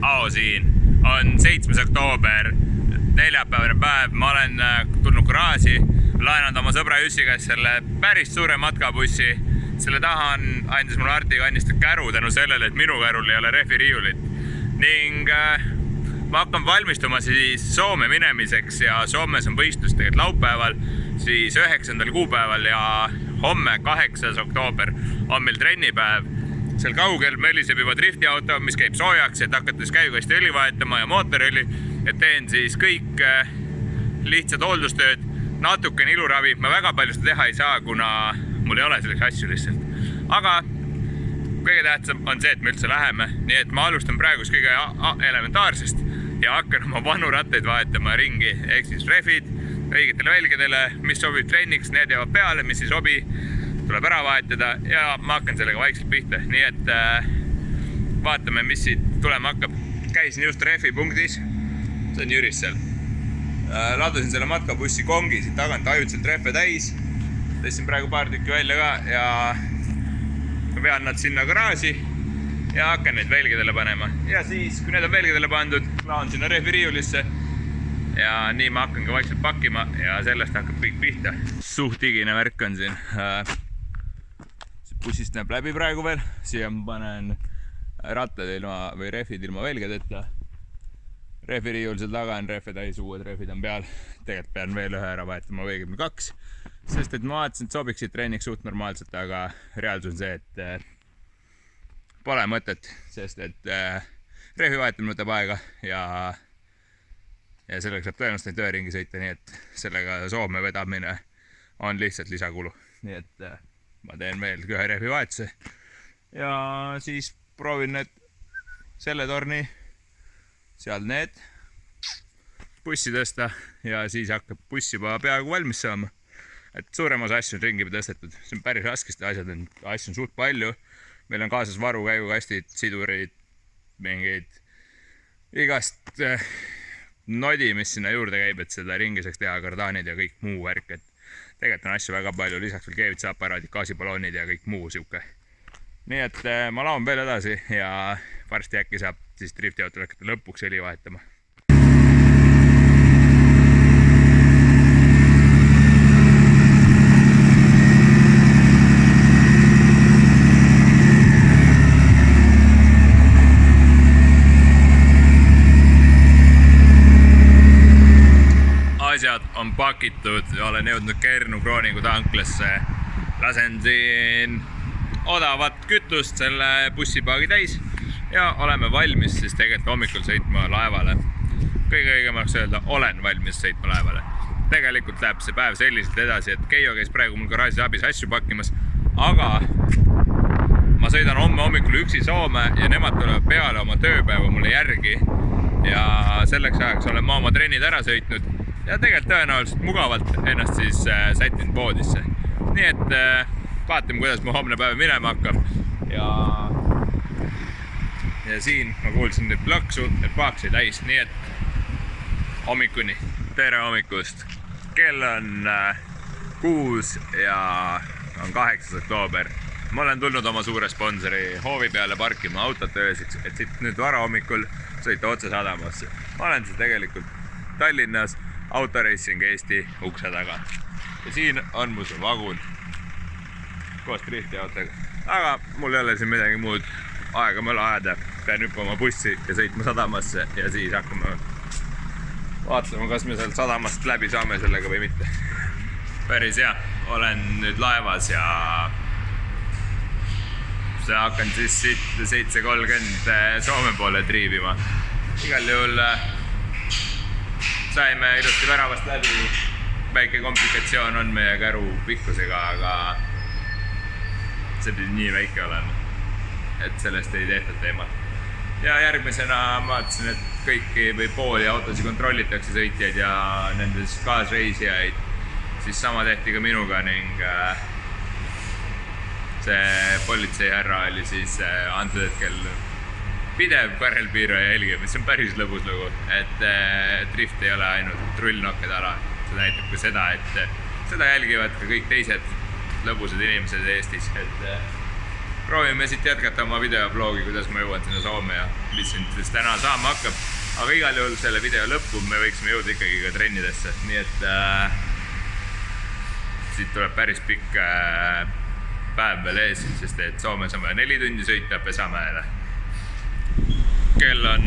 Ao siin. On 7. oktoober, neljapäevane päev. Ma olen tulnud garaaži, laenanud oma sõbra Jussi käest selle päris suure matkabussi. Selle taha andis mulle Arti Kanniste käru tänu sellele, et minu kärul ei ole rehviriiulit. Ning ma hakkan valmistuma siis Soome minemiseks ja Soomes on võistlus tegelikult laupäeval, siis 9. kuupäeval ja homme 8. oktoober on meil trennipäev. Seal kaugel möliseb juba driftiauto, mis käib soojaks, et hakates käigasti õli vahetama ja mootorõli. Et teen siis kõik lihtsad hooldustööd, natukene iluravi. Ma väga palju seda teha ei saa, kuna mul ei ole selleks asju lihtsalt. Aga kõige tähtsam on see, et me üldse läheme. Nii et ma alustan praegu kõige elementaarsest ja hakkan oma vanu rattaid vahetama ringi. Ehk siis rehvid õigetele velgedele, mis sobib trenniks, need jäävad peale, mis ei sobi, tuleb ära vahetada ja ma hakkan sellega vaikselt pihta. Nii et vaatame, mis siit tulema hakkab. Käisin just rehvi punktis, see on Jüris seal. Ladusin selle matkabussi kongi siit tagant ajutselt rehve täis. Tõssin praegu paar tükki välja ka ja vean nad sinna garaaži ja hakkan neid velgedele panema. Ja siis, kui need on velgedele pandud, laon sinna rehviriiulisse ja nii ma hakkan ka vaikselt pakkima ja sellest hakkab kõik pihta. Suht higine värk on siin. Bussist näeb läbi praegu veel. Siia ma panen rattad ilma või rehvid ilma velgedeta. Rehviriiul seal taga on rehve täis, uued rehvid on peal. Tegelikult pean veel ühe ära vahetama või 2. Sest et ma vaatasin, et sobiksid treeniks suht normaalselt, aga reaalsus on see, et pole mõtet, sest et rehvi vahetamine võtab aega ja sellega saab tõenäoliselt neid tööringi sõita, nii et sellega Soome vedamine on lihtsalt lisakulu. Nii et ma teen veel ühe rehvi vahetuse ja siis proovin need selle torni, seal need bussi tõsta ja siis hakkab buss juba peaaegu valmis saama. Et suurem osa asju on ringi tõstetud. See on päris raskesti asjad, asju on suht palju. Meil on kaasas varukäigukastid, sidurid, mingeid igast nodi, mis sinna juurde käib, et seda ringi saaks teha, kardaanid ja kõik muu värk. Et tegelikult on asju väga palju, lisaks veel keevitsaparaadid, gaasibaloonid ja kõik muu siuke. Nii et ma laon veel edasi ja varsti äkki saab siis driftiauto lõpuks õli vahetama. Asjad on pakitud ja olen jõudnud Kernu Krooningu tanklasse. Lasen siin odavat kütust selle bussipaagi täis ja oleme valmis siis tegelikult hommikul sõitma laevale. Kõige õigemaks öelda, olen valmis sõitma laevale. Tegelikult läheb see päev selliselt edasi, et Keijo käis praegu mul garaažis abis asju pakkimas, aga ma sõidan homme hommikul üksi Soome ja nemad tulevad peale oma tööpäeva mulle järgi ja selleks ajaks olen ma oma trennid ära sõitnud ja tegelikult tõenäoliselt mugavalt ennast siis sättinud poodisse. Nii et vaatame, kuidas mu homne päev minema hakkab. Ja siin ma kuulsin nüüd plaksu, et paak sai täis. Nii et hommikuni. Tere hommikust. Kell on 6 ja on 8. oktoober. Ma olen tulnud oma suure sponsori hoovi peale parkima autot öösiks, et siit nüüd vara hommikul sõita otse sadamasse. Ma olen siis tegelikult Tallinnas Autoracing Eesti ukse taga. Ja siin on mu see vagun koos driftiautoga. Aga mul ei ole siin midagi muud aega möla ajada. Pean hüppama bussi ja sõitma sadamasse ja siis hakkame vaatama, kas me sealt sadamast läbi saame sellega või mitte. Päris hea. Olen nüüd laevas ja hakkan siis siit 7.30 Soome poole triivima. Igal juhul saime ilusti väravast läbi. Väike komplikatsioon on meie käru pikkusega, aga see pidi nii väike olema, et sellest ei tehtud teemat. Ja järgmisena ma vaatasin, et kõiki või pooli autosi kontrollitakse sõitjaid ja nendes kaasreisijaid. Siis sama tehti ka minuga ning see politseihärra oli siis antud hetkel pidev karelpiiraja jälgija, mis on päris lõbus lugu, et drift ei ole ainult rullnokked ala. See näitab ka seda, et seda jälgivad ka kõik teised lõbusad inimesed Eestis, et proovime siit jätkata oma videobloogi, kuidas ma jõuan sinna Soome ja mis siis täna saama hakkab. Aga igal juhul selle video lõppu me võiksime jõuda ikkagi ka trennidesse, nii et siit tuleb päris pikk päev veel ees, sest et Soomes on vaja 4 tundi sõita Pesamäele. Kell on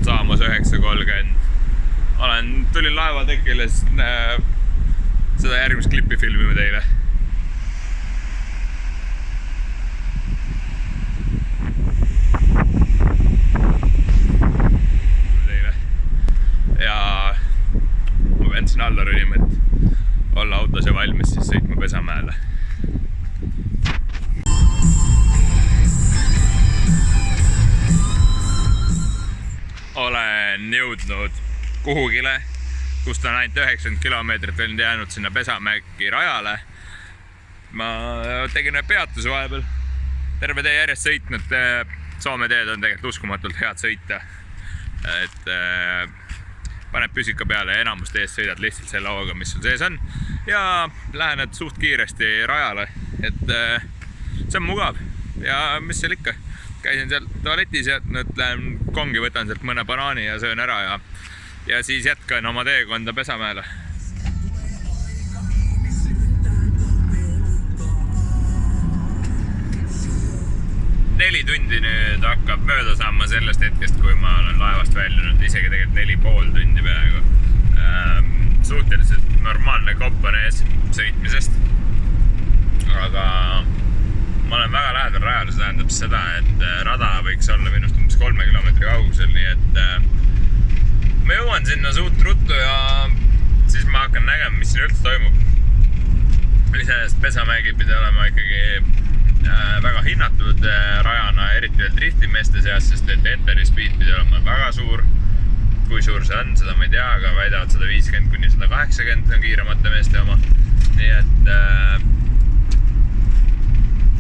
saamas 9:30. Tulin laevatekile seda järgmist klippi filmime teile. Ja ma pean siin alla rõnima, et olla autos ja valmis siis sõitma Pesamäele. Olen jõudnud kuhugile, kust on ainult 90 kilomeetrit veel jäänud sinna Pesamäki rajale. Ma tegin peatuse vahepeal. Terve tee järjest sõitnud. Soome teed on tegelikult uskumatult head sõita. Et paned püsika peale ja enamus teest sõidad lihtsalt selle hooga, mis sul sees on. Ja lähened suht kiiresti rajale. Et see on mugav. Ja mis seal ikka? Käisin seal tualetis ja nüüd lähen kongi, võtan sealt mõne banaani ja söön ära ja siis jätkan oma teekonda Pesamäele. Neli tundi nüüd hakkab mööda saama sellest hetkest, kui ma olen laevast väljunud, isegi tegelikult 4,5 tundi peaaegu. Suhteliselt normaalne kopp on ees sõitmisest, aga ma olen väga lähedal rajal, see tähendab seda, et rada võiks olla minust umbes 3 kilomeetri kaugusel, nii et ma jõuan sinna suht ruttu ja siis ma hakkan nägema, mis siin üldse toimub. Iseenesest Pesamägi pidi olema ikkagi väga hinnatud rajana, eriti veel driftimeeste seas, sest et enteri speed pidi olema väga suur. Kui suur see on, seda ma ei tea, aga väidavad 150–180 on kiiremate meeste oma. Nii et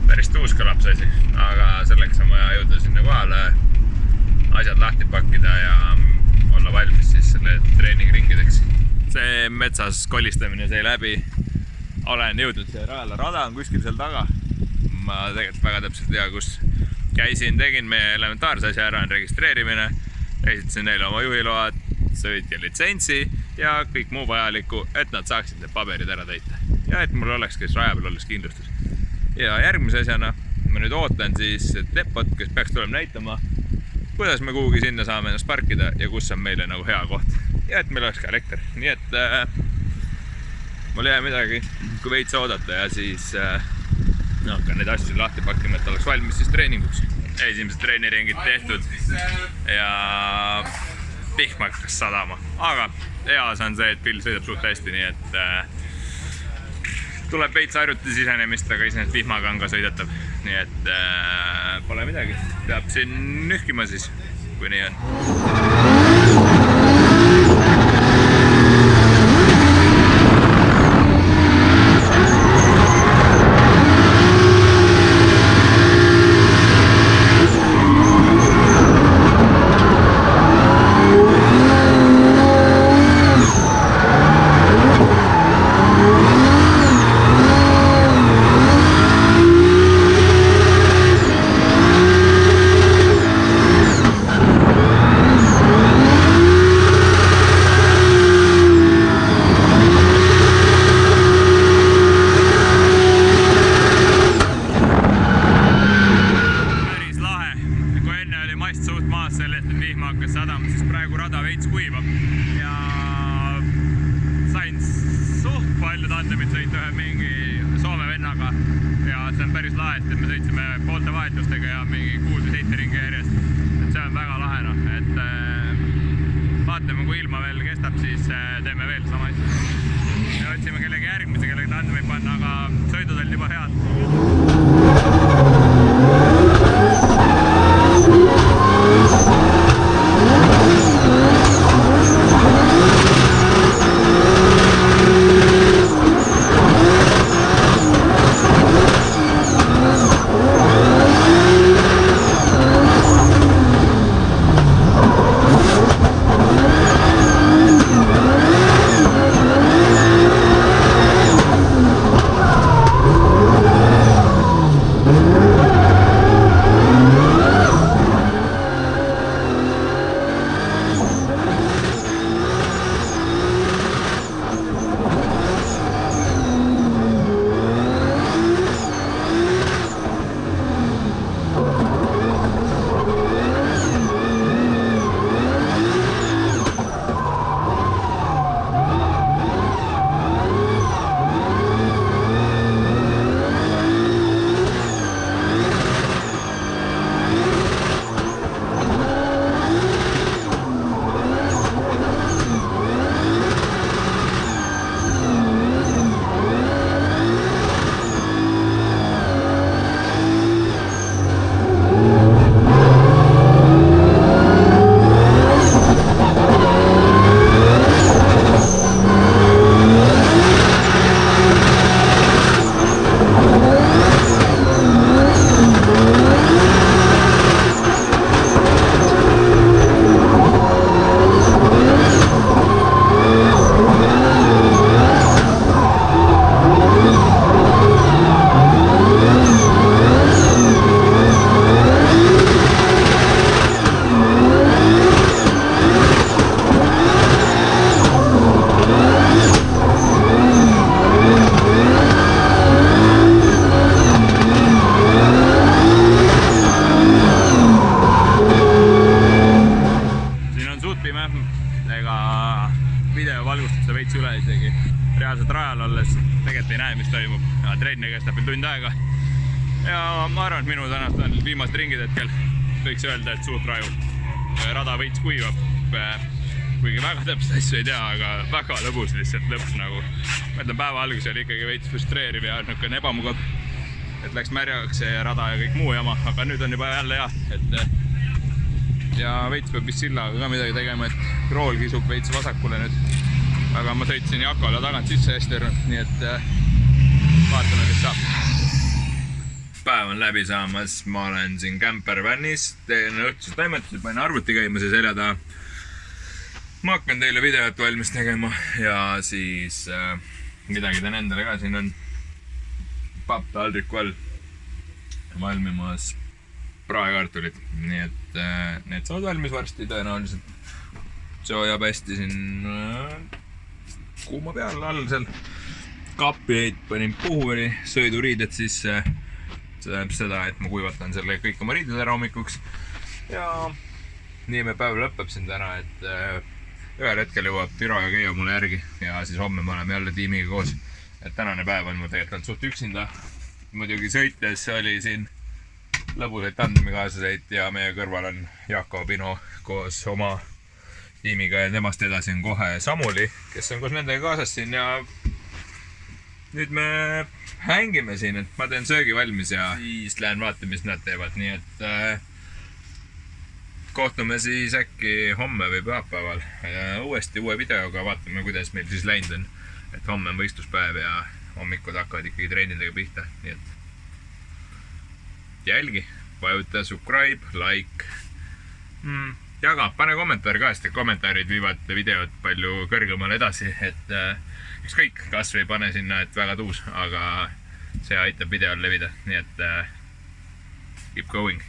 päris tuus kõlab see asi, aga selleks on vaja jõuda sinna kohale, asjad lahti pakkida ja olla valmis siis selle treeningringideks. See metsas kolistamine sai läbi. Olen jõudnud siia rajale, rada on kuskil seal taga. Ma tegelikult väga täpselt tea, kus käisin, tegin meie elementaarse asja ära, on registreerimine, esitasin neile oma juhiload, sõitja litsentsi ja kõik muu vajaliku, et nad saaksid need paberid ära täita ja et mul oleks, kes raja peal olles kindlustus. Ja järgmise asjana ma nüüd ootan siis depot, kes peaks tulema näitama, kuidas me kuhugi sinna saame ennast parkida ja kus on meile nagu hea koht. Ja et meil oleks ka elekter. Nii et mul jää midagi, kui veits oodata ja siis hakkan neid asju lahti pakkima, et oleks valmis siis treeninguks. Esimesed treeniringid tehtud ja vihma hakkas sadama. Aga heas on see, et pill sõidab suht hästi, nii et tuleb veits harjuti sisenemist, aga iseenesest vihmaga on ka sõidetav. Nii et pole midagi. Peab siin nühkima siis, kui nii on. vahetustega ja mingi 6 või 7 ringi järjest. Et see on väga lahena, et vaatame, kui ilma veel kestab, siis teeme veel sama asja. Me otsime kellegi järgmise, kellega tandemid panna, aga sõidud on juba head. veits üle isegi. Reaalselt rajal olles tegelikult ei näe, mis toimub. Trenni kestab veel tund aega. Ja ma arvan, et minu tänast on viimased ringid hetkel. Võiks öelda, et suht raju. Rada veits kuivab. Kuigi väga täpselt asju ei tea, aga väga lõbus lihtsalt lõps nagu. Ma ütlen, päeva algus oli ikkagi veits frustreeriv ja ebamugav. Et läks märjaks see rada ja kõik muu jama, aga nüüd on juba jälle hea. Ja veits peab vist sillaga ka midagi tegema, et rool kisub veits vasakule nüüd. Aga ma sõitsin Jakole tagant sisse hästi ära, nii et vaatame, kes saab. Päev on läbi saamas, ma olen siin campervannis, teen õhtused toimetused, panen arvuti käima see selja taha. Ma hakkan teile videot valmis tegema ja siis midagi teen endale ka, siin on papp taldriku all valmimas praekartulid, nii et need saavad valmis varsti tõenäoliselt. Soojab hästi siin kuuma peal all seal. Kapiheit panin puhuri, sõiduriided sisse. See tähendab seda, et ma kuivatan selle kõik oma riided ära hommikuks. Ja nii me päev lõpeb siin täna, et ühel hetkel jõuab Piro ja Keijo mulle järgi ja siis homme me oleme jälle tiimiga koos. Et tänane päev on mul tegelikult suht üksinda. Muidugi sõites oli siin lõbusaid tandemikaaslaseid ja meie kõrval on Jako Pino koos oma tiimiga ja temast edasi on kohe Samuli, kes on koos nendega kaasas siin ja nüüd me hängime siin, et ma teen söögi valmis ja siis lähen vaata, mis nad teevad, nii et kohtume siis äkki homme või pühapäeval uuesti uue videoga, vaatame, kuidas meil siis läinud on. Et homme on võistluspäev ja hommikud hakkavad ikkagi treenidega pihta, nii et jälgi, vajuta subscribe, like, jaga, pane kommentaar ka, sest kommentaarid viivad videot palju kõrgemale edasi, et ükskõik, kas või pane sinna, et väga tuus, aga see aitab videol levida, nii et keep going.